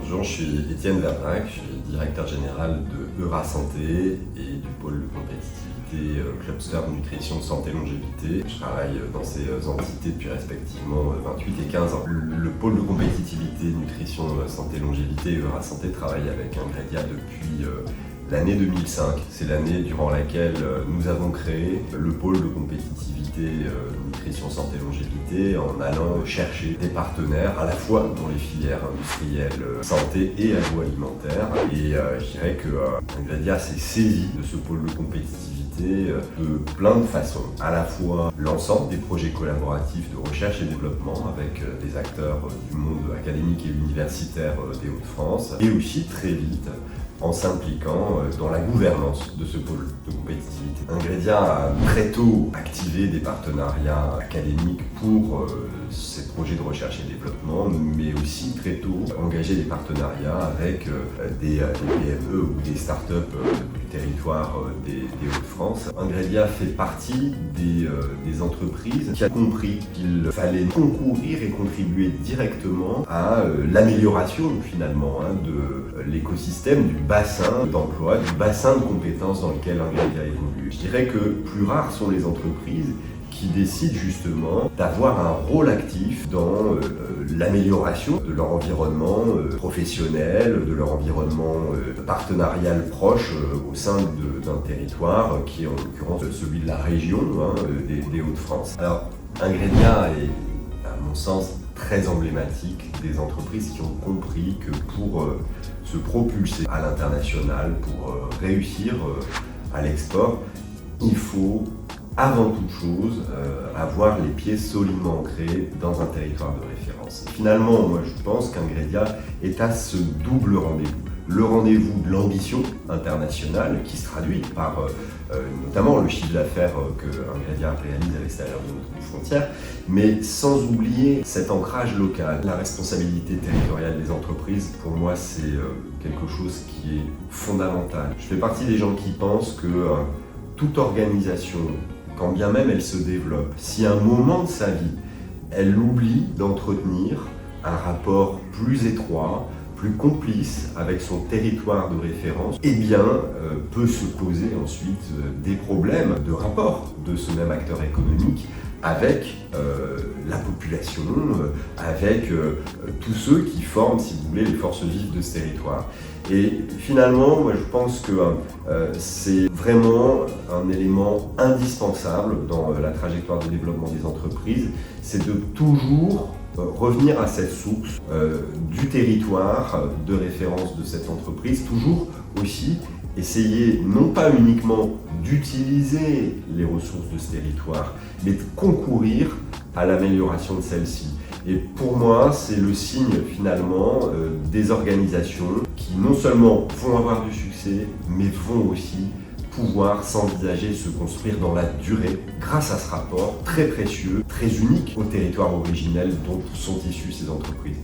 Bonjour, je suis Étienne Verbrac, je suis directeur général de Eurasanté et du pôle de compétitivité Clubster Nutrition Santé Longévité. Je travaille dans ces entités depuis respectivement 28 et 15 ans. Le pôle de compétitivité Nutrition Santé Longévité Eurasanté travaille avec Ingredia depuis l'année 2005. C'est l'année durant laquelle nous avons créé le pôle de compétitivité Nutrition Santé Longévité en allant chercher des partenaires à la fois dans les filières industrielles santé et agroalimentaire. Et je dirais que Ingredia s'est saisi de ce pôle de compétitivité de plein de façons. À la fois l'ensemble des projets collaboratifs de recherche et développement avec des acteurs du monde académique et universitaire des Hauts-de-France, et aussi très vite en s'impliquant dans la gouvernance de ce pôle de compétitivité. Ingredia a très tôt activé des partenariats académiques pour ces projets de recherche et développement, mais aussi très tôt engagé des partenariats avec des PME ou des startups du territoire des Hauts-de-France. Ingredia fait partie des entreprises qui a compris qu'il fallait concourir et contribuer directement à l'amélioration finalement de l'écosystème, du bassin d'emploi, du bassin de compétences dans lequel Ingredia évolue. Je dirais que plus rares sont les entreprises qui décident justement d'avoir un rôle actif dans l'amélioration de leur environnement professionnel, de leur environnement partenarial proche au sein d'un territoire qui est en l'occurrence celui de la région des Hauts-de-France. Alors, Ingredia est, à mon sens, très emblématique des entreprises qui ont compris que pour se propulser à l'international, pour réussir à l'export, il faut avant toute chose avoir les pieds solidement ancrés dans un territoire de référence. Finalement, moi je pense qu'Ingredia est à ce double rendez-vous. Le rendez-vous de l'ambition internationale qui se traduit par notamment le chiffre d'affaires que Ingredia réalise à l'extérieur de nos frontières, mais sans oublier cet ancrage local. La responsabilité territoriale des entreprises, pour moi, c'est quelque chose qui est fondamental. Je fais partie des gens qui pensent que toute organisation, quand bien même elle se développe, si à un moment de sa vie, elle oublie d'entretenir un rapport plus étroit, plus complice avec son territoire de référence, eh bien, peut se poser ensuite des problèmes de rapport de ce même acteur économique avec la population, avec tous ceux qui forment, si vous voulez, les forces vives de ce territoire. Et finalement, moi je pense que c'est vraiment un élément indispensable dans la trajectoire de développement des entreprises, c'est de toujours revenir à cette source du territoire de référence de cette entreprise, toujours aussi essayer non pas uniquement d'utiliser les ressources de ce territoire, mais de concourir à l'amélioration de celle-ci. Et pour moi, c'est le signe finalement des organisations qui non seulement vont avoir du succès, mais vont aussi pouvoir s'envisager et se construire dans la durée grâce à ce rapport très précieux, très unique au territoire originel dont sont issues ces entreprises.